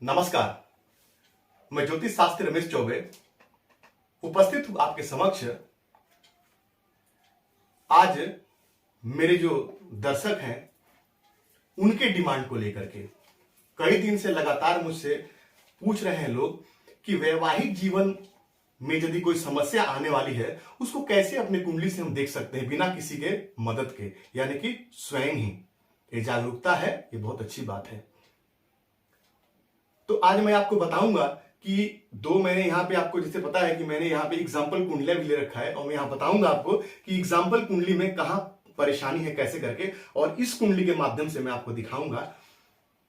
नमस्कार। मैं ज्योतिष शास्त्री रमेश चौबे उपस्थित हूं आपके समक्ष। आज मेरे जो दर्शक हैं उनके डिमांड को लेकर के कई दिन से लगातार मुझसे पूछ रहे हैं लोग कि वैवाहिक जीवन में यदि कोई समस्या आने वाली है उसको कैसे अपने कुंडली से हम देख सकते हैं बिना किसी के मदद के, यानी कि स्वयं ही। ये जागरूकता है, ये बहुत अच्छी बात है। तो आज मैं आपको बताऊंगा कि मैंने यहाँ पे, आपको जैसे पता है कि मैंने यहाँ पे एग्जाम्पल कुंडलियां भी ले रखा है और मैं यहाँ बताऊंगा आपको कि एग्जाम्पल कुंडली में कहाँ परेशानी है कैसे करके, और इस कुंडली के माध्यम से मैं आपको दिखाऊंगा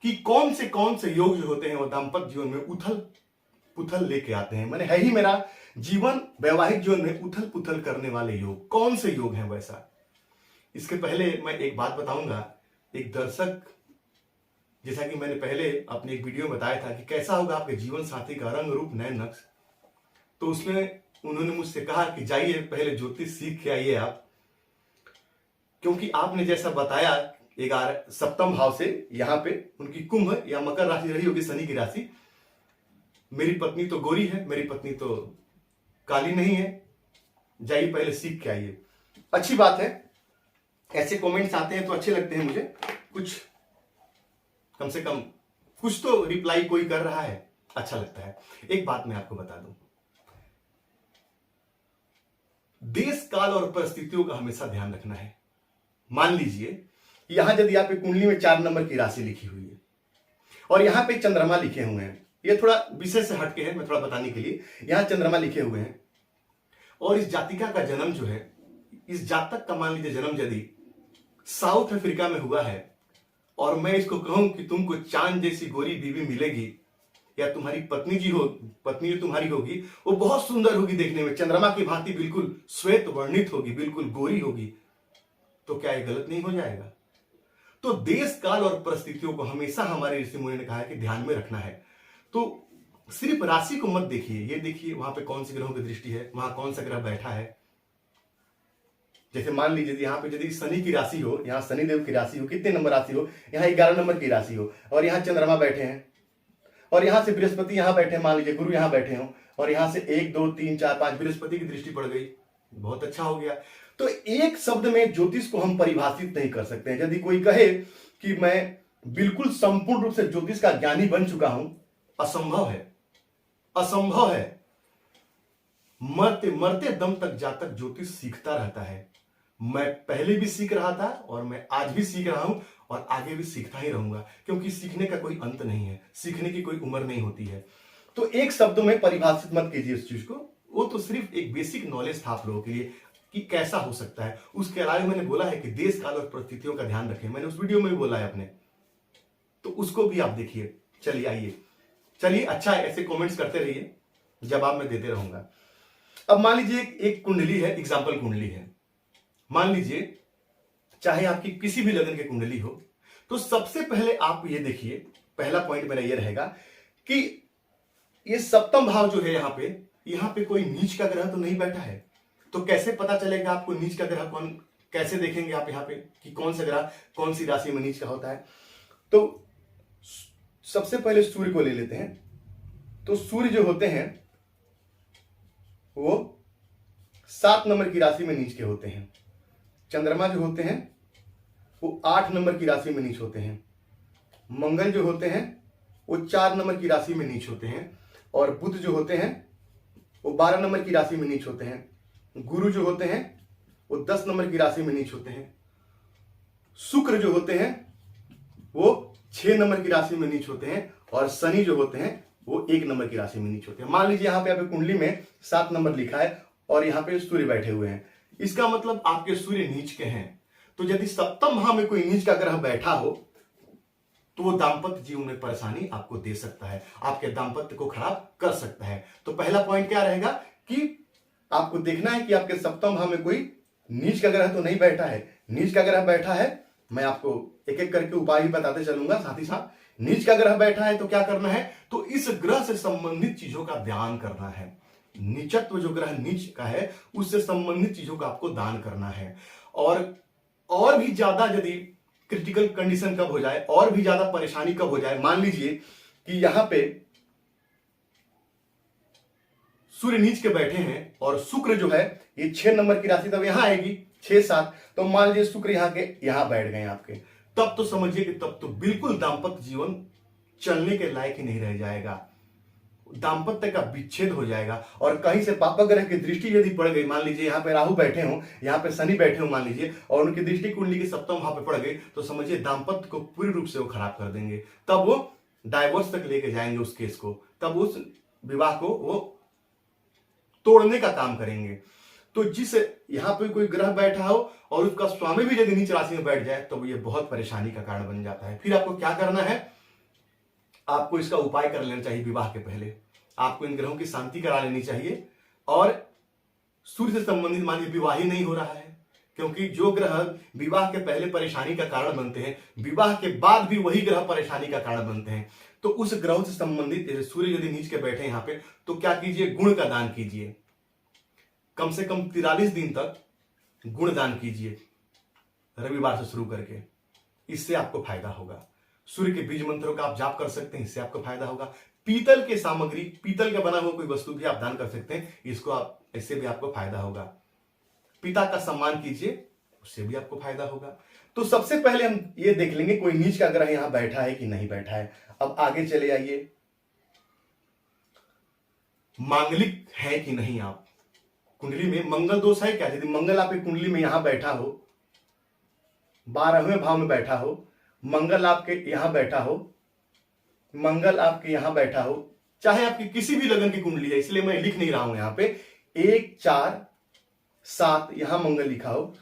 कि कौन से योग जो होते हैं वो दाम्पत्य जीवन में उथल पुथल लेके आते हैं। मैंने है ही मेरा जीवन वैवाहिक जीवन में उथल पुथल करने वाले योग कौन से योग हैं वैसा। इसके पहले मैं एक बात बताऊंगा। एक दर्शक, जैसा कि मैंने पहले अपने एक वीडियो में बताया था कि कैसा होगा आपके जीवन साथी का रंग रूप नए नक्श, तो उसमें उन्होंने मुझसे कहा कि जाइए पहले ज्योतिष सीख के आइए आप, क्योंकि आपने जैसा बताया 11 सप्तम भाव से यहाँ पे उनकी कुंभ या मकर राशि रही होगी, शनि की राशि। मेरी पत्नी तो गोरी है, मेरी पत्नी तो काली नहीं है, जाइए पहले सीख के आइए। अच्छी बात है, ऐसे कमेंट्स आते हैं तो अच्छे लगते हैं मुझे। कुछ कम से कम कुछ तो रिप्लाई कोई कर रहा है, अच्छा लगता है। एक बात मैं आपको बता दूं, देश काल और परिस्थितियों का हमेशा ध्यान रखना है। मान लीजिए यहां यदि आप कुंडली में 4 नंबर की राशि लिखी हुई है और यहां पे चंद्रमा लिखे हुए हैं, ये थोड़ा विषय से हटके है, मैं थोड़ा बताने के लिए, यहां चंद्रमा लिखे हुए हैं और इस जातिका का जन्म जो है, इस जातक का मान लीजिए जन्म यदि साउथ अफ्रीका में हुआ है और मैं इसको कहूं कि तुमको चांद जैसी गोरी बीवी मिलेगी, या तुम्हारी पत्नी जो तुम्हारी होगी वो बहुत सुंदर होगी देखने में, चंद्रमा की भांति बिल्कुल श्वेत वर्णित होगी, बिल्कुल गोरी होगी, तो क्या ये गलत नहीं हो जाएगा? तो देश काल और परिस्थितियों को हमेशा हमारे ऋषि मुनि ने कहा है कि ध्यान में रखना है। तो सिर्फ राशि को मत देखिए, ये देखिए वहां पे कौन सी ग्रहों की दृष्टि है, वहां कौन सा ग्रह बैठा है। जैसे मान लीजिए यहाँ पे यदि शनि की राशि हो, यहाँ शनिदेव की राशि हो, कितने नंबर राशि हो, यहाँ 11 नंबर की राशि हो और यहाँ चंद्रमा बैठे हैं और यहाँ से बृहस्पति यहाँ बैठे हैं, मान लीजिए गुरु यहाँ बैठे हो और यहाँ से 1 2 3 4 5 बृहस्पति की दृष्टि पड़ गई, बहुत अच्छा हो गया। तो एक शब्द में ज्योतिष को हम परिभाषित नहीं कर सकते हैं। यदि कोई कहे कि मैं बिल्कुल संपूर्ण रूप से ज्योतिष का ज्ञानी बन चुका हूं, असंभव है, असंभव है। मरते मरते दम तक जातक ज्योतिष सीखता रहता है। मैं पहले भी सीख रहा था और मैं आज भी सीख रहा हूं और आगे भी सीखता ही रहूंगा, क्योंकि सीखने का कोई अंत नहीं है, सीखने की कोई उम्र नहीं होती है। तो एक शब्द में परिभाषित मत कीजिए उस चीज को, वो तो सिर्फ एक बेसिक नॉलेज था आप लोगों के लिए कि कैसा हो सकता है। उसके अलावा मैंने बोला है कि देश काल और परिस्थितियों का ध्यान रखें, मैंने उस वीडियो में भी बोला है अपने, तो उसको भी आप देखिए। चलिए आइए, चलिए अच्छा है, ऐसे कमेंट्स करते रहिए, जवाब मैं देते रहूंगा। अब मान लीजिए एक कुंडली है, एग्जाम्पल कुंडली है। मान लीजिए चाहे आपकी किसी भी लगन की कुंडली हो, तो सबसे पहले आप ये देखिए, पहला पॉइंट मेरा ये रहेगा कि ये सप्तम भाव जो है यहाँ पे कोई नीच का ग्रह तो नहीं बैठा है। तो कैसे पता चलेगा आपको नीच का ग्रह कौन, कैसे देखेंगे आप यहाँ पे कि कौन सा ग्रह कौन सी राशि में नीच का होता है? तो सबसे पहले सूर्य को ले लेते हैं। तो सूर्य जो होते हैं वो 7 नंबर की राशि में नीच के होते हैं। चंद्रमा जो होते हैं वो 8 नंबर की राशि में नीच होते हैं। मंगल जो होते हैं वो 4 नंबर की राशि में नीच होते हैं और बुध जो होते हैं वो 12 नंबर की राशि में नीच होते हैं। गुरु जो होते हैं वो 10 नंबर की राशि में नीच होते हैं। शुक्र जो होते हैं वो 6 नंबर की राशि में नीच होते हैं और शनि जो होते हैं वो 1 नंबर की राशि में नीच होते हैं। मान लीजिए यहाँ पे आपकी कुंडली में 7 नंबर लिखा है और यहाँ पे सूर्य बैठे हुए हैं, इसका मतलब आपके सूर्य नीच के हैं। तो यदि सप्तम भाव में कोई नीच का ग्रह बैठा हो तो वो दाम्पत्य जीवन में परेशानी आपको दे सकता है, आपके दाम्पत्य को खराब कर सकता है। तो पहला पॉइंट क्या रहेगा कि आपको देखना है कि आपके सप्तम भाव में कोई नीच का ग्रह तो नहीं बैठा है। नीच का ग्रह बैठा है, मैं आपको एक एक करके उपाय भी बताते चलूंगा साथ ही साथ। नीच का ग्रह बैठा है तो क्या करना है, तो इस ग्रह से संबंधित चीजों का ध्यान करना है। नीचत्व जो ग्रह नीच का है उससे संबंधित चीजों का आपको दान करना है। और भी ज्यादा यदि क्रिटिकल कंडीशन कब हो जाए, और भी ज्यादा परेशानी कब हो जाए, मान लीजिए कि यहां पे सूर्य नीच के बैठे हैं और शुक्र जो है ये 6 नंबर की राशि तब यहां आएगी 6-7, तो मान लीजिए शुक्र यहां के यहां बैठ गए आपके, तब तो समझिए कि तब तो बिल्कुल दाम्पत्य जीवन चलने के लायक ही नहीं रह जाएगा, दाम्पत्य का विच्छेद हो जाएगा। और कहीं से पापा ग्रह की दृष्टि यदि पड़ गई, मान लीजिए यहाँ पे राहु बैठे हो, यहाँ पे शनि बैठे हो मान लीजिए, और उनकी दृष्टि कुंडली के सप्तम भाव पे पड़ गई, तो समझिए दाम्पत्य को पूरी रूप से वो खराब कर देंगे। तब वो डाइवोर्स तक लेके जाएंगे उस केस को, तब उस विवाह को वो तोड़ने का काम करेंगे। तो जिस यहां पे कोई ग्रह बैठा हो और उसका स्वामी भी यदि नीच राशि में बैठ जाए तो ये बहुत परेशानी का कारण बन जाता है। फिर आपको क्या करना है, आपको इसका उपाय कर लेना चाहिए। विवाह के पहले आपको इन ग्रहों की शांति करा लेनी चाहिए। और सूर्य से संबंधित मान लीजिए विवाह ही नहीं हो रहा है, क्योंकि जो ग्रह विवाह के पहले परेशानी का कारण बनते हैं, विवाह के बाद भी वही ग्रह परेशानी का कारण बनते हैं। तो उस ग्रह से संबंधित सूर्य यदि नीच के बैठे यहाँ पे, तो क्या कीजिए, गुण का दान कीजिए। कम से कम 43 दिन तक गुण दान कीजिए, रविवार से शुरू करके, इससे आपको फायदा होगा। सूर्य के बीज मंत्रों का आप जाप कर सकते हैं, इससे आपको फायदा होगा। पीतल के सामग्री, पीतल का बना हुआ कोई वस्तु भी आप दान कर सकते हैं, इसको आप, इससे भी आपको फायदा होगा। पिता का सम्मान कीजिए, उससे भी आपको फायदा होगा। तो सबसे पहले हम ये देख लेंगे कोई नीच का ग्रह यहां बैठा है कि नहीं बैठा है। अब आगे चले आइए, मांगलिक है कि नहीं आप, कुंडली में मंगल दोष है क्या। यदि मंगल आपकी कुंडली में यहां बैठा हो, 12वें भाव में बैठा हो, मंगल आपके यहां बैठा हो, मंगल आपके यहां बैठा हो, चाहे आपकी किसी भी लगन की कुंडली है, इसलिए मैं लिख नहीं रहा हूं यहां पे, 1, 4, 7 यहां मंगल लिखा हो,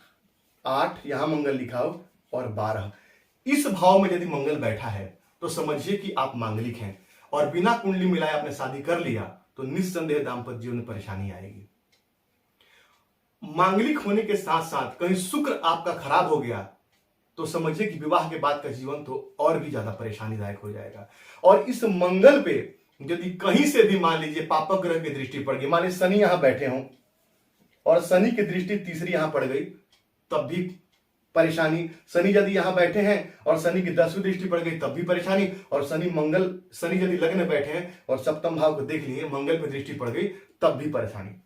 8 यहां मंगल लिखा हो और 12 इस भाव में यदि मंगल बैठा है, तो समझिए कि आप मांगलिक हैं। और बिना कुंडली मिलाए आपने शादी कर लिया तो निस्संदेह दाम्पत्य जीवन में परेशानी आएगी। मांगलिक होने के साथ साथ कहीं शुक्र आपका खराब हो गया तो समझिए कि विवाह के बाद का जीवन तो और भी ज्यादा परेशानीदायक हो जाएगा। और इस मंगल पे यदि कहीं से भी मान लीजिए पापक ग्रह की दृष्टि पड़ गई, मान लीजिए शनि यहां बैठे हों और शनि की दृष्टि तीसरी यहां पड़ गई, तब भी परेशानी। शनि यदि यहां बैठे हैं और शनि की 10वीं दृष्टि पड़ गई, तब भी परेशानी। और शनि यदि लग्न में बैठे हैं और सप्तम भाव को देख लिए, मंगल पर दृष्टि पड़ गई, तब भी परेशानी।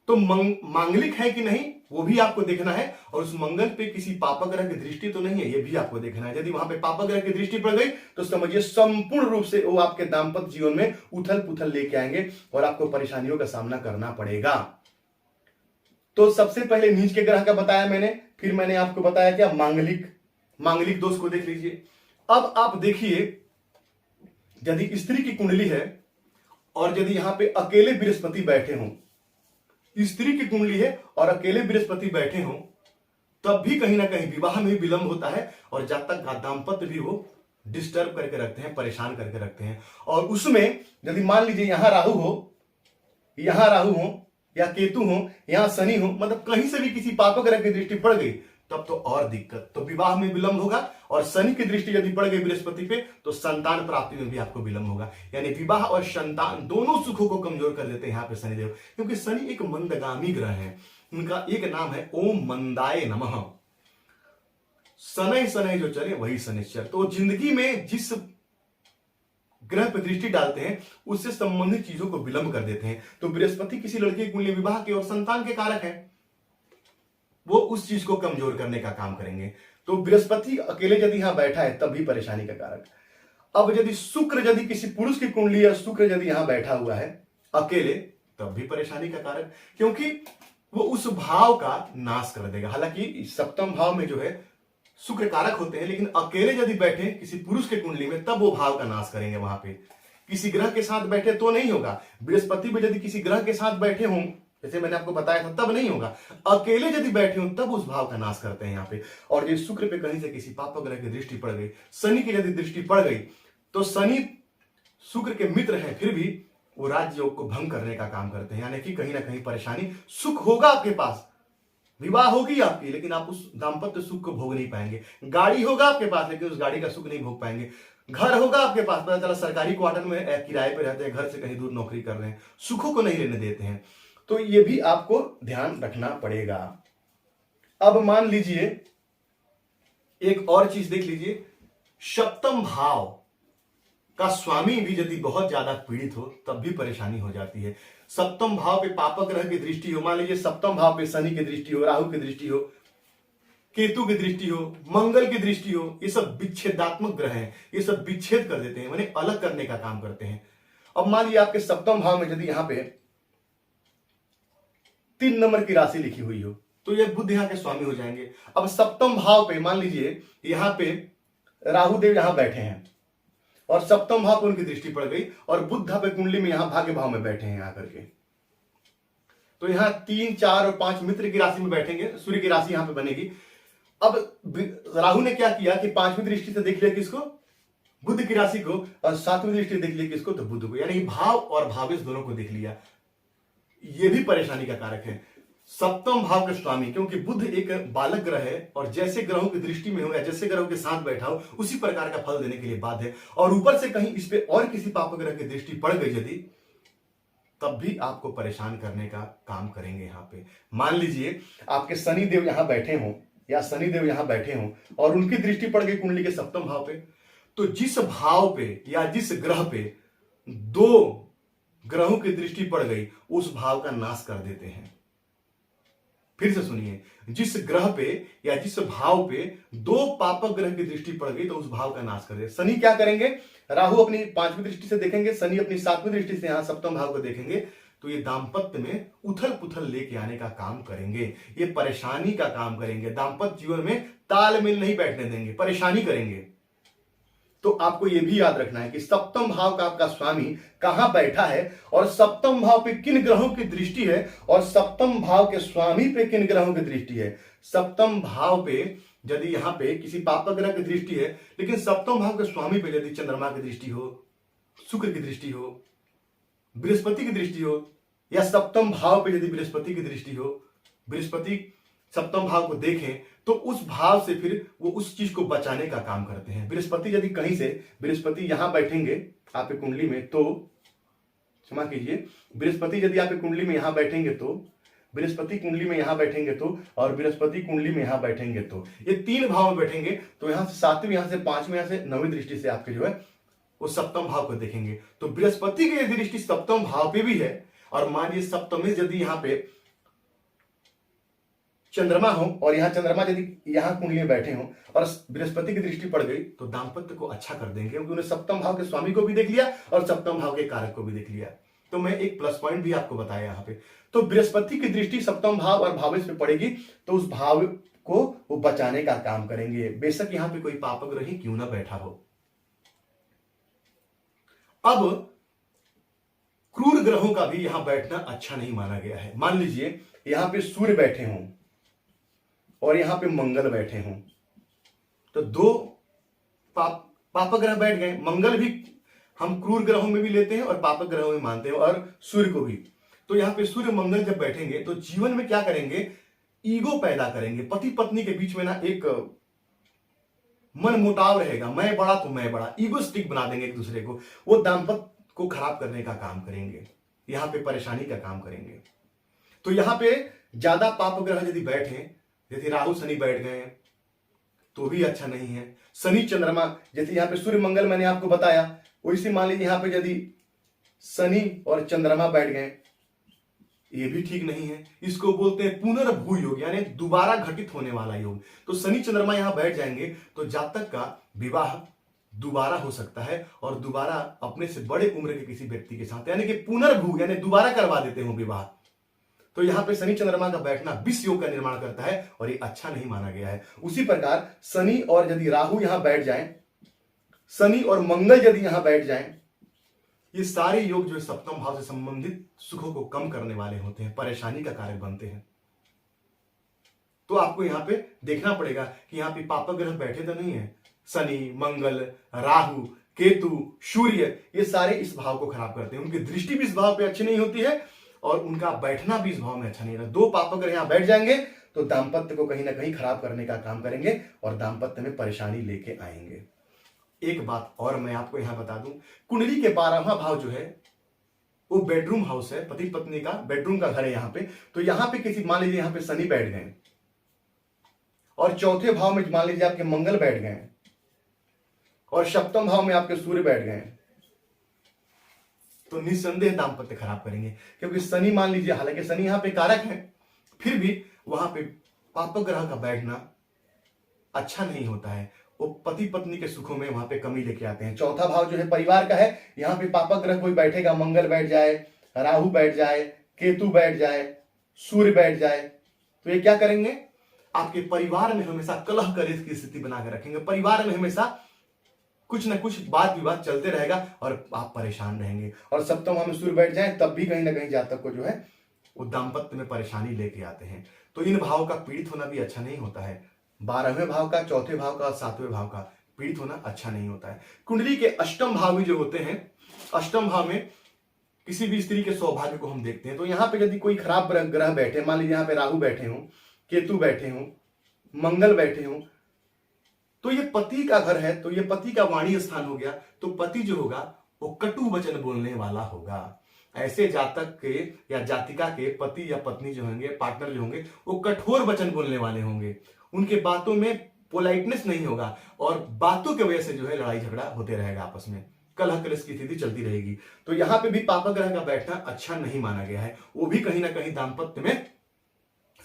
तो मांगलिक है कि नहीं वो भी आपको देखना है। और उस मंगल पे किसी पापक ग्रह की दृष्टि तो नहीं है, ये भी आपको देखना है। यदि वहां पे पापक ग्रह की दृष्टि पड़ गई तो समझिए संपूर्ण रूप से वो आपके दाम्पत्य जीवन में उथल पुथल लेके आएंगे और आपको परेशानियों का सामना करना पड़ेगा। तो सबसे पहले नीच के ग्रह का बताया मैंने, फिर मैंने आपको बताया क्या, मांगलिक दोष को देख लीजिए। अब आप देखिए, यदि स्त्री की कुंडली है और यदि यहां पे अकेले बृहस्पति बैठे हों, स्त्री की कुंडली है और अकेले बृहस्पति बैठे हों, तब भी कहीं ना कहीं विवाह में विलंब होता है और जब तक दाम्पत्य भी वो डिस्टर्ब करके रखते हैं, परेशान करके रखते हैं। और उसमें यदि मान लीजिए यहां राहु हो या केतु हो, यहां शनि हो, मतलब कहीं से भी किसी पापक ग्रह की दृष्टि पड़ गई, तब तो और दिक्कत, तो विवाह में विलंब होगा। और शनि की दृष्टि यदि पड़ गई बृहस्पति पे तो संतान प्राप्ति में भी आपको विलंब होगा। यानी विवाह और संतान दोनों सुखों को कमजोर कर देते हैं यहाँ पे शनिदेव, क्योंकि शनि एक मंदगामी ग्रह है। उनका एक नाम है ओम मंदाय नमः, शनै शनै जो चले वही शनिश्चर। तो जिंदगी में जिस ग्रह पर दृष्टि डालते हैं उससे संबंधित चीजों को विलंब कर देते हैं। तो बृहस्पति किसी लड़के की कुंडली विवाह के और संतान के कारक है, वो उस चीज को कमजोर करने का काम करेंगे। तो बृहस्पति अकेले यदि यहां बैठा है तब भी परेशानी का कारक। अब यदि शुक्र, यदि किसी पुरुष की कुंडली या शुक्र यदि यहां बैठा हुआ है अकेले, तब भी परेशानी का कारक, क्योंकि वो उस भाव का नाश कर देगा। हालांकि सप्तम भाव में जो है शुक्र कारक होते हैं, लेकिन अकेले यदि बैठे किसी पुरुष के कुंडली में तब वो भाव का नाश करेंगे। वहां पे किसी ग्रह के साथ बैठे तो नहीं होगा। बृहस्पति भी यदि किसी ग्रह के साथ बैठे हों, जैसे मैंने आपको बताया था, तब नहीं होगा। अकेले यदि बैठे हो तब उस भाव का नाश करते हैं यहाँ पे। और ये शुक्र पे कहीं से किसी पापक ग्रह की दृष्टि पड़ गई, शनि की यदि दृष्टि पड़ गई, तो शनि शुक्र के मित्र हैं, फिर भी वो राज्य योग को भंग करने का काम करते हैं। यानी कि कहीं ना कहीं परेशानी, सुख होगा आपके पास, विवाह होगी आपकी, लेकिन आप उस दाम्पत्य सुख को भोग नहीं पाएंगे। गाड़ी होगा आपके पास, लेकिन उस गाड़ी का सुख नहीं भोग पाएंगे। घर होगा आपके पास, पता चला सरकारी क्वार्टर में किराए पे रहते हैं, घर से कहीं दूर नौकरी कर रहे हैं, सुखों को नहीं लेने देते हैं। तो ये भी आपको ध्यान रखना पड़ेगा। अब मान लीजिए एक और चीज देख लीजिए, सप्तम भाव का स्वामी भी यदि बहुत ज्यादा पीड़ित हो तब भी परेशानी हो जाती है। सप्तम भाव पे पापक ग्रह की दृष्टि हो, मान लीजिए सप्तम भाव पे शनि की दृष्टि हो, राहु की दृष्टि हो, केतु की दृष्टि हो, मंगल की दृष्टि हो, ये सब विच्छेदात्मक ग्रह हैं, ये सब विच्छेद कर देते हैं, माने अलग करने का काम करते हैं। अब मान लीजिए आपके सप्तम भाव में यदि यहां पे 3 नंबर की राशि लिखी हुई हो तो ये बुध यहां के स्वामी हो जाएंगे। अब सप्तम भाव पे मान लीजिए यहां पे राहु देव यहां बैठे हैं और सप्तम भाव पर उनकी दृष्टि पड़ गई और बुध पे कुंडली में यहां भाग्य भाव में बैठे हैं आकर के, तो यहां 3, 4 और 5 मित्र की राशि में बैठेंगे, सूर्य की राशि यहां पे बनेगी। अब राहु ने क्या किया कि 5वीं दृष्टि से देख लिया किसको, बुध की राशि को, और 7वीं दृष्टि से देख लिया किसको, तो बुध को, यानी भाव और भावेश दोनों को देख लिया। यह भी परेशानी का कारक है। सप्तम भाव के स्वामी, क्योंकि बुध एक बालक ग्रह है और जैसे ग्रहों की दृष्टि में हो या जैसे ग्रहों के साथ बैठा हो उसी प्रकार का फल देने के लिए बाध्य है, और ऊपर से कहीं इस पे और किसी पाप ग्रह की दृष्टि पड़ गई यदि, तब भी आपको परेशान करने का काम करेंगे। यहां पे मान लीजिए आपके शनि देव यहां बैठे हों या शनि देव यहां बैठे हों और उनकी दृष्टि पड़ गई कुंडली के सप्तम भाव पे, तो जिस भाव पे या जिस ग्रह पे 2 ग्रहों की दृष्टि पड़ गई उस भाव का नाश कर देते हैं। फिर से सुनिए, जिस ग्रह पे या जिस भाव पे 2 पापक ग्रह की दृष्टि पड़ गई तो उस भाव का नाश कर दे। शनि क्या करेंगे, राहु अपनी 5वीं दृष्टि से देखेंगे, शनि अपनी 7वीं दृष्टि से यहां सप्तम भाव को देखेंगे, तो ये दाम्पत्य में उथल पुथल लेके आने का काम करेंगे, ये परेशानी का काम करेंगे, दाम्पत्य जीवन में तालमेल नहीं बैठने देंगे, परेशानी करेंगे। तो आपको यह भी याद रखना है कि सप्तम भाव का आपका स्वामी कहां बैठा है और सप्तम भाव पे किन ग्रहों की दृष्टि है और सप्तम भाव के स्वामी पे किन ग्रहों की दृष्टि है। सप्तम भाव पे यदि यहां पे किसी पापक ग्रह की दृष्टि है, लेकिन सप्तम भाव के स्वामी पे यदि चंद्रमा की दृष्टि हो, शुक्र की दृष्टि हो, बृहस्पति की दृष्टि हो, या सप्तम भाव पे यदि बृहस्पति की दृष्टि हो, बृहस्पति सप्तम भाव को देखें तो उस भाव से फिर वो उस चीज को बचाने का काम करते हैं। बृहस्पति यदि कहीं से बृहस्पति यहां बैठेंगे आपकी कुंडली में, तो क्षमा कीजिए, बृहस्पति यदि आपकी कुंडली में यहां बैठेंगे तो, बृहस्पति कुंडली में यहां बैठेंगे तो, और बृहस्पति कुंडली में यहां बैठेंगे तो, ये 3 भाव में बैठेंगे, तो यहां से 7वीं, यहां से 5वीं, यहां से 9वीं दृष्टि से आपके जो है वो सप्तम भाव को देखेंगे। तो बृहस्पति की दृष्टि सप्तम भाव पे भी है, और मानिए सप्तमी यदि यहां पे चंद्रमा हो और यहां चंद्रमा यदि यहां कुंडली में बैठे हो और बृहस्पति की दृष्टि पड़ गई तो दाम्पत्य को अच्छा कर देंगे, क्योंकि उन्हें सप्तम भाव के स्वामी को भी देख लिया और सप्तम भाव के कारक को भी देख लिया। तो मैं एक प्लस पॉइंट भी आपको बताया यहां पे। तो बृहस्पति की दृष्टि सप्तम भाव और भावेश पे पड़ेगी तो उस भाव को वो बचाने का काम करेंगे, बेशक यहां पे कोई पापक ग्रह ही क्यों ना बैठा हो। अब क्रूर ग्रहों का भी यहां बैठना अच्छा नहीं माना गया है। मान लीजिए यहां पे सूर्य बैठे हों और यहां पे मंगल बैठे हों, तो 2 पापक ग्रह बैठ गए। मंगल भी हम क्रूर ग्रहों में भी लेते हैं और पापक ग्रहों में मानते हैं, और सूर्य को भी। तो यहां पे सूर्य मंगल जब बैठेंगे तो जीवन में क्या करेंगे, ईगो पैदा करेंगे। पति पत्नी के बीच में ना एक मन मुटाव रहेगा, मैं बड़ा तो मैं बड़ा, ईगोस्टिक बना देंगे एक दूसरे को, वो दाम्पत्य को खराब करने का काम करेंगे, यहां पे परेशानी का काम करेंगे। तो यहां पे ज्यादा पाप ग्रह यदि बैठे, जैसे राहु शनि बैठ गए तो भी अच्छा नहीं है। शनि चंद्रमा, जैसे यहां पे सूर्य मंगल मैंने आपको बताया, वैसे मान लीजिए यहां पे यदि शनि और चंद्रमा बैठ गए, ये भी ठीक नहीं है। इसको बोलते हैं पुनर्भू योग, यानी दोबारा घटित होने वाला योग। तो शनि चंद्रमा यहां बैठ जाएंगे तो जातक का विवाह दोबारा हो सकता है और दोबारा अपने से बड़े उम्र के किसी व्यक्ति के साथ, यानी कि पुनर्भू, यानी दोबारा करवा देते हो विवाह। तो यहां पे शनि चंद्रमा का बैठना विष योग का निर्माण करता है और ये अच्छा नहीं माना गया है। उसी प्रकार शनि और यदि राहु यहां बैठ जाएं, शनि और मंगल यदि यहां बैठ जाएं, ये सारे योग जो है सप्तम भाव से संबंधित सुखों को कम करने वाले होते हैं, परेशानी का कारक बनते हैं। तो आपको यहां पे देखना पड़ेगा कि यहां पे पापक ग्रह बैठे तो नहीं है। शनि, मंगल, राहु, केतु, सूर्य, ये सारे इस भाव को खराब करते हैं। उनकी दृष्टि भी इस भाव पे अच्छी नहीं होती है और उनका बैठना भी इस भाव में अच्छा नहीं रहता। 2 पापक ग्रह यहां बैठ जाएंगे तो दाम्पत्य को कहीं ना कहीं खराब करने का काम करेंगे और दाम्पत्य में परेशानी लेके आएंगे। एक बात और मैं आपको यहां बता दूं, कुंडली के 12वां भाव जो है वो बेडरूम हाउस है, पति पत्नी का बेडरूम का घर है यहां पे। तो यहां पे किसी, मान लीजिए यहां पे शनि बैठ गए और चौथे भाव में मान लीजिए आपके मंगल बैठ गए और सप्तम भाव में आपके सूर्य बैठ गए, तो निस्संदेह दाम्पत्य खराब करेंगे। क्योंकि शनि मान लीजिए, हालांकि शनि यहाँ पे कारक है, फिर भी वहां पे पापक ग्रह का बैठना अच्छा नहीं होता है। वो पति पत्नी के सुखों में वहां पे कमी लेके आते हैं। चौथा भाव जो है परिवार का है, यहाँ पे पापक ग्रह कोई बैठेगा, मंगल बैठ जाए, राहु बैठ जाए, केतु बैठ जाए, सूर्य बैठ जाए, तो ये क्या करेंगे, आपके परिवार में हमेशा कलह कलेश की स्थिति बनाकर रखेंगे। परिवार में हमेशा कुछ ना कुछ वाद विवाद चलते रहेगा और आप परेशान रहेंगे। और सप्तम भाव में सूर्य बैठ जाए तब भी कहीं ना कहीं जातक को जो है वो दाम्पत्य में परेशानी लेके आते हैं। तो इन भाव का पीड़ित होना भी अच्छा नहीं होता है। 12वें भाव का, चौथे भाव का, 7वें भाव का पीड़ित होना अच्छा नहीं होता है। कुंडली के अष्टम भाव भी जो होते हैं, अष्टम भाव में किसी भी स्त्री के सौभाग्य को हम देखते हैं। तो यहाँ पे यदि कोई खराब ग्रह बैठे, मान लीजिए यहाँ पे राहु बैठे हों, केतु बैठे हों, मंगल बैठे हों, तो ये पति का घर है, तो ये पति का वाणी स्थान हो गया। तो पति जो होगा वो कटु वचन बोलने वाला होगा। ऐसे जातक के या जातिका के पति या पत्नी जो होंगे, पार्टनर जो होंगे, वो कठोर वचन बोलने वाले होंगे। उनके बातों में पोलाइटनेस नहीं होगा और बातों की वजह से जो है लड़ाई झगड़ा होते रहेगा, आपस में कलह कलेश की स्थिति चलती रहेगी। तो यहां पे भी पापक ग्रह का बैठना अच्छा नहीं माना गया है। वो भी कहीं ना कहीं दाम्पत्य में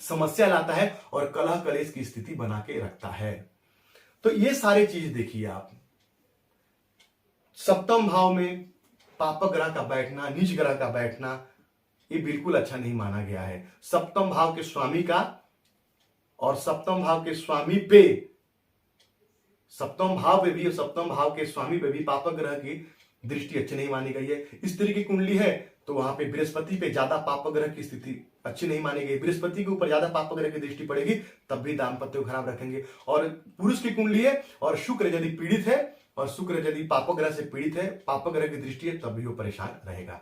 समस्या लाता है और कलह कलेश की स्थिति बना के रखता है। तो ये सारे चीज देखिए आप। सप्तम भाव में पापक ग्रह का बैठना, नीच ग्रह का बैठना, ये बिल्कुल अच्छा नहीं माना गया है। सप्तम भाव के स्वामी का और सप्तम भाव के स्वामी पे, सप्तम भाव पे भी और सप्तम भाव के स्वामी पे भी पापक ग्रह की दृष्टि अच्छी नहीं मानी गई है। इस तरह की कुंडली है तो वहां पे बृहस्पति पे ज्यादा पापक ग्रह की स्थिति अच्छी नहीं मानी गई। बृहस्पति के ऊपर ज्यादा पापक ग्रह की दृष्टि पड़ेगी तब भी दाम्पत्य को खराब रखेंगे। और पुरुष की कुंडली है और शुक्र यदि पीड़ित है और शुक्र यदि पापक ग्रह से पीड़ित है, पापक ग्रह की दृष्टि है, तब भी वो परेशान रहेगा।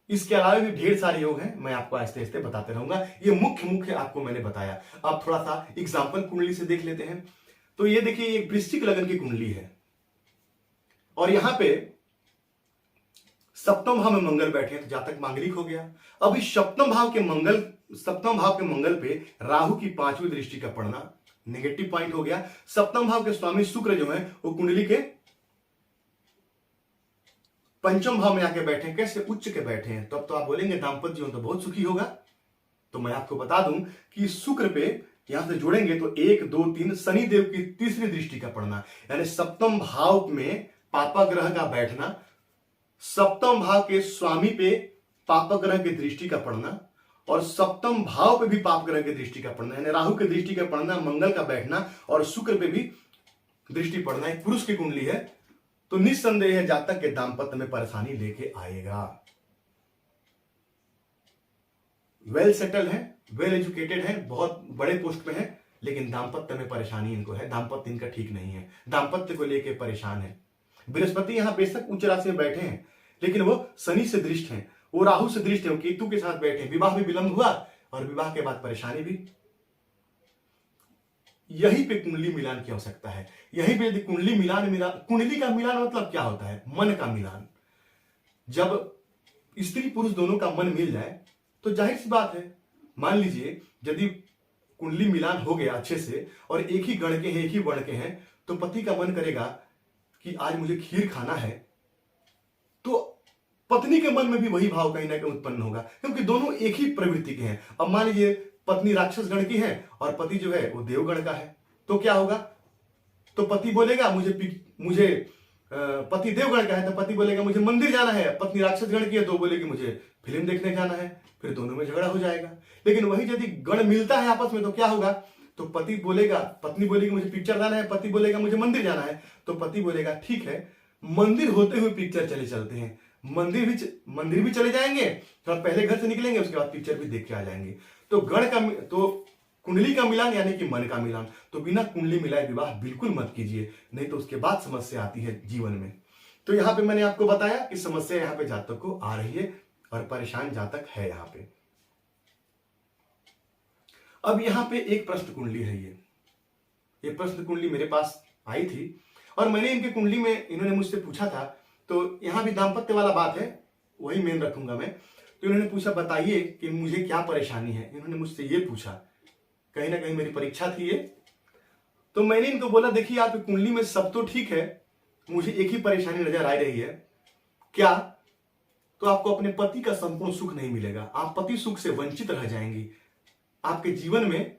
इसके अलावा भी ढेर सारे योग हैं, मैं आपको आहिस्ते आहिस्ते बताते रहूंगा। ये मुख्य आपको मैंने बताया। अब थोड़ा सा एग्जाम्पल कुंडली से देख लेते हैं। तो ये देखिए, ये वृश्चिक लगन की कुंडली है और यहां पे सप्तम भाव में मंगल बैठे हैं तो जातक मांगलिक हो गया। अब इस सप्तम भाव के मंगल पे राहु की 5वीं दृष्टि का पड़ना नेगेटिव पॉइंट हो गया। सप्तम भाव के स्वामी शुक्र जो है वो कुंडली के पंचम भाव में आके बैठे हैं। कैसे? उच्च के बैठे हैं। तो अब तो आप बोलेंगे दाम्पत्य जीवन तो बहुत सुखी होगा। तो मैं आपको बता दूं कि शुक्र पे यहां से जोड़ेंगे तो 1, 2, 3 शनि देव की 3री दृष्टि का पड़ना, यानी सप्तम भाव में पापक ग्रह का बैठना, सप्तम भाव के स्वामी पे पापक ग्रह की दृष्टि का पड़ना और सप्तम भाव पे भी पाप ग्रह की दृष्टि का पड़ना, यानी राहु की दृष्टि का पड़ना, मंगल का बैठना और शुक्र पे भी दृष्टि पड़ना। एक पुरुष की कुंडली है तो निस्संदेह है जातक के दाम्पत्य में परेशानी लेके आएगा। वेल सेटल है, वेल एजुकेटेड है, बहुत बड़े पोस्ट पे है, लेकिन दाम्पत्य में परेशानी इनको है। दाम्पत्य इनका ठीक नहीं है, दाम्पत्य को लेके परेशान है। बृहस्पति यहां बेशक उच्च राशि में बैठे हैं लेकिन वो शनि से दृष्ट हैं, वो राहु से दृष्ट है, वो केतु के साथ बैठे हैं। विवाह में विलंब हुआ और विवाह के बाद परेशानी भी। यहीं पे कुंडली मिलान की आवश्यकता है। यहीं पे यदि कुंडली का मिलान मतलब क्या होता है? मन का मिलान। जब स्त्री पुरुष दोनों का मन मिल जाए तो जाहिर सी बात है, मान लीजिए यदि कुंडली मिलान हो गया अच्छे से और एक ही गण के हैं, एक ही वर्ण के हैं, तो पति का मन करेगा कि आज मुझे खीर खाना है, तो पत्नी के मन में भी वही भाव कहीं ना कहीं उत्पन्न होगा, क्योंकि दोनों एक ही प्रवृत्ति के हैं। अब मान लीजिए पत्नी राक्षस गण की है और पति जो है वो देवगण का है, तो क्या होगा? तो पति बोलेगा मुझे पति देवगण का है तो पति बोलेगा मुझे मंदिर जाना है, पत्नी राक्षस गण की है तो बोलेगी मुझे फिल्म देखने जाना है, फिर दोनों में झगड़ा हो जाएगा। लेकिन वही यदि गण मिलता है आपस में तो क्या होगा? तो पत्नी बोलेगी मुझे पिक्चर जाना है, पति बोलेगा मुझे मंदिर जाना है, तो पति बोलेगा ठीक है, मंदिर होते हुए पिक्चर चलते हैं, मंदिर भी चले जाएंगे, तो पहले घर से निकलेंगे, उसके बाद पिक्चर भी देख के आ जाएंगे। तो कुंडली का मिलान यानी कि मन का मिलान। तो बिना कुंडली मिलाए विवाह बिल्कुल मत कीजिए, नहीं तो उसके बाद समस्या आती है जीवन में। तो यहां पे मैंने आपको बताया कि समस्या यहां पे जातक को आ रही है और परेशान जातक है यहां पे। अब यहां पे एक प्रश्न कुंडली है, ये प्रश्न कुंडली मेरे पास आई थी और मैंने इनकी कुंडली में इन्होंने मुझसे पूछा था, तो यहां भी दाम्पत्य वाला बात है, वही मेन रखूंगा मैं। तो इन्होंने पूछा बताइए कि मुझे क्या परेशानी है, इन्होंने मुझसे ये पूछा, कहीं ना कहीं मेरी परीक्षा थी ये। तो मैंने इनको बोला देखिए आपकी कुंडली में सब तो ठीक है, मुझे एक ही परेशानी नजर आ रही है, क्या तो आपको अपने पति का संपूर्ण सुख नहीं मिलेगा, आप पति सुख से वंचित रह जाएंगी। आपके जीवन में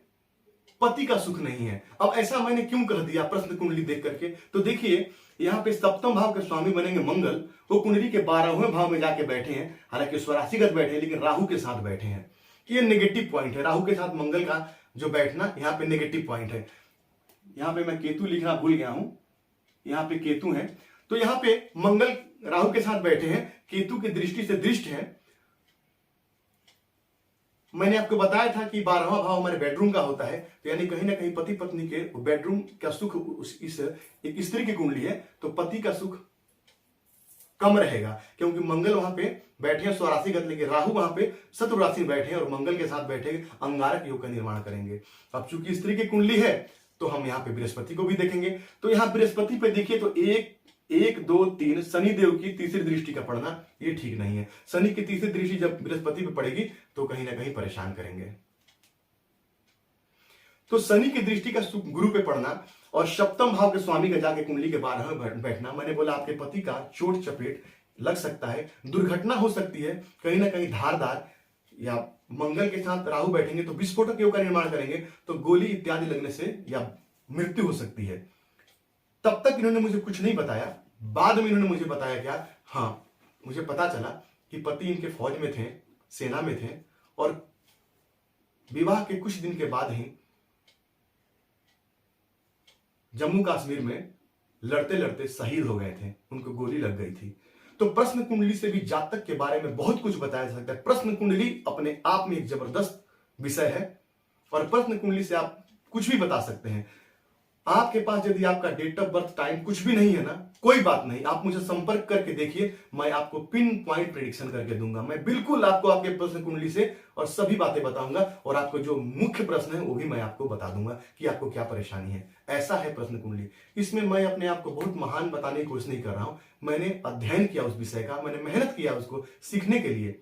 पति का सुख नहीं है। अब ऐसा मैंने क्यों कह दिया प्रश्न कुंडली देख करके? तो देखिए यहाँ पे सप्तम भाव के स्वामी बनेंगे मंगल, वो कुंडली के 12वें भाव में जाके बैठे हैं, हालांकि स्वराशिगत बैठे हैं लेकिन राहु के साथ बैठे हैं। ये नेगेटिव पॉइंट है, राहु के साथ मंगल का जो बैठना यहाँ पे नेगेटिव पॉइंट है। यहाँ पे मैं केतु लिखना भूल गया हूं, यहाँ पे केतु है, तो यहाँ पे मंगल राहु के साथ बैठे हैं, केतु की दृष्टि से दृष्ट है। मैंने आपको बताया था कि 12वां भाव हमारे बेडरूम का होता है, तो यानी कहीं ना कहीं पति पत्नी के बेडरूम का सुख इस एक स्त्री की कुंडली है तो पति का सुख कम रहेगा, क्योंकि मंगल वहां पे बैठे हैं स्वराशिगत, लेकिन राहु वहां पे शत्रु राशि में बैठे हैं और मंगल के साथ बैठे अंगारक योग का निर्माण करेंगे। अब चूंकि स्त्री की कुंडली है तो हम यहाँ पे बृहस्पति को भी देखेंगे। तो यहाँ बृहस्पति पे देखिए तो 1 2 3 शनि देव की तीसरी दृष्टि का पड़ना ये ठीक नहीं है। शनि की तीसरी दृष्टि जब बृहस्पति पे पड़ेगी तो कहीं ना कहीं परेशान करेंगे। तो शनि की दृष्टि का गुरु पे पड़ना और सप्तम भाव के स्वामी का जाके कुंडली के 12वें बैठना, मैंने बोला आपके पति का चोट चपेट लग सकता है, दुर्घटना हो सकती है, कहीं ना कहीं धारदार, या मंगल के साथ राहु बैठेंगे तो विस्फोटक योग का निर्माण करेंगे तो गोली इत्यादि लगने से या मृत्यु हो सकती है। तब तक इन्होंने मुझे कुछ नहीं बताया, बाद में इन्होंने मुझे बताया क्या, हाँ मुझे पता चला कि पति इनके फौज में थे, सेना में थे और विवाह के कुछ दिन के बाद ही जम्मू कश्मीर में लड़ते लड़ते शहीद हो गए थे, उनको गोली लग गई थी। तो प्रश्न कुंडली से भी जातक के बारे में बहुत कुछ बताया जा सकता है। प्रश्न कुंडली अपने आप में एक जबरदस्त विषय है और प्रश्न कुंडली से आप कुछ भी बता सकते हैं। आपके पास यदि आपका डेट ऑफ बर्थ टाइम कुछ भी नहीं है ना, कोई बात नहीं, आप मुझे संपर्क करके देखिए, मैं आपको पिन पॉइंट प्रेडिक्शन करके दूंगा। मैं बिल्कुल आपको आपके प्रश्न कुंडली से और सभी बातें बताऊंगा और आपको जो मुख्य प्रश्न है वो भी मैं आपको बता दूंगा कि आपको क्या परेशानी है। ऐसा है प्रश्न कुंडली। इसमें मैं अपने आप को बहुत महान बताने की कोशिश नहीं कर रहा हूं, मैंने अध्ययन किया उस विषय का, मैंने मेहनत किया उसको सीखने के लिए।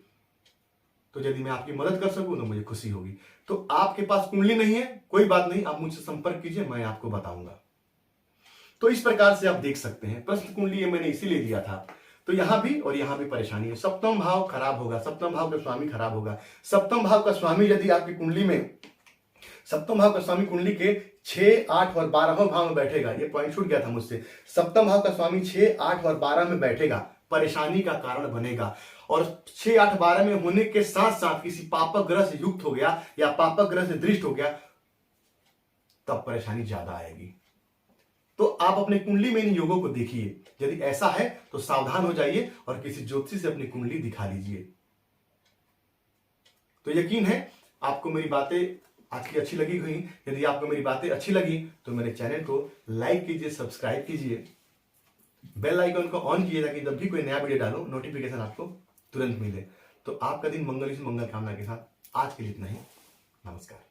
तो यदि मैं आपकी मदद कर सकूं तो मुझे खुशी होगी। तो आपके पास कुंडली नहीं है, कोई बात नहीं, आप मुझसे संपर्क कीजिए, मैं आपको बताऊंगा। तो इस प्रकार से आप देख सकते हैं प्रश्न कुंडली मैंने इसीलिए दिया था। तो यहां भी और यहां भी परेशानी है, सप्तम भाव खराब होगा, सप्तम भाव का स्वामी खराब होगा। सप्तम भाव का स्वामी यदि आपकी कुंडली में, सप्तम भाव का स्वामी कुंडली के 6 8 और 12वें भाव में बैठेगा, ये पॉइंट छूट गया था मुझसे, सप्तम भाव का स्वामी 6 8 और 12 में बैठेगा, परेशानी का कारण बनेगा। और 6 8 12 में होने के साथ साथ किसी पापक ग्रह से युक्त हो गया या पापक ग्रह से दृष्ट हो गया, तब परेशानी ज्यादा आएगी। तो आप अपने कुंडली में इन योगों को देखिए, यदि ऐसा है तो सावधान हो जाइए और किसी ज्योतिषी से अपनी कुंडली दिखा लीजिए। तो यकीन है आपको मेरी बातें आज की अच्छी लगी हुई। यदि आपको मेरी बातें अच्छी लगी तो मेरे चैनल को लाइक कीजिए, सब्सक्राइब कीजिए, बेल आइकन को ऑन कीजिए ताकि जब भी कोई नया वीडियो डालो नोटिफिकेशन आपको तुरंत मिले। तो आपका दिन मंगल कामना के साथ आज के लिए इतना ही। नमस्कार।